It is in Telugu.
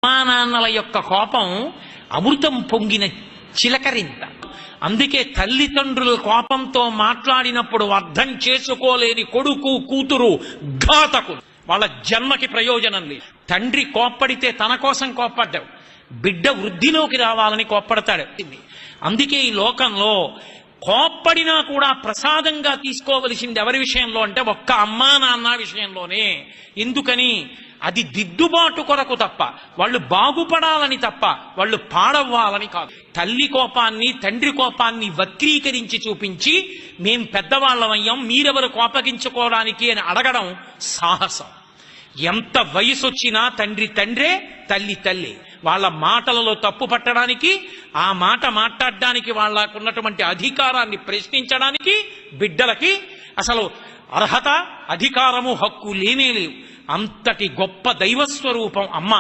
నాన్నల యొక్క కోపం అమృతం పొంగిన చిలకరింత. అందుకే తల్లిదండ్రుల కోపంతో మాట్లాడినప్పుడు అర్థం చేసుకోలేని కొడుకు కూతురు ఘాతకులు, వాళ్ళ జన్మకి ప్రయోజనం లేదు. తండ్రి కోప్పడితే తన కోసం కోప్పడ్డావు, బిడ్డ వృద్ధిలోకి రావాలని కోప్పడతాడు. అందుకే ఈ లోకంలో కోప్పడినా కూడా ప్రసాదంగా తీసుకోవలసింది ఎవరి విషయంలో అంటే ఒక్క అమ్మా నాన్న విషయంలోనే. ఎందుకని? అది దిద్దుబాటు కొరకు తప్ప, వాళ్ళు బాగుపడాలని తప్ప, వాళ్ళు పాడవ్వాలని కాదు. తల్లి కోపాన్ని తండ్రి కోపాన్ని వక్రీకరించి చూపించి మేం పెద్దవాళ్ళమయ్యాం మీరెవరు కోపగించుకోవడానికి అని అడగడం సాహసం. ఎంత వయసు వచ్చినా తండ్రి తండ్రే, తల్లి తల్లి. వాళ్ళ మాటలలో తప్పు పట్టడానికి, ఆ మాట మాట్లాడడానికి, వాళ్ళకున్నటువంటి అధికారాన్ని ప్రశ్నించడానికి బిడ్డలకి అసలు అర్హత, అధికారము, హక్కు లేనే లేవు. అంతటి గొప్ప దైవస్వరూపం అమ్మ.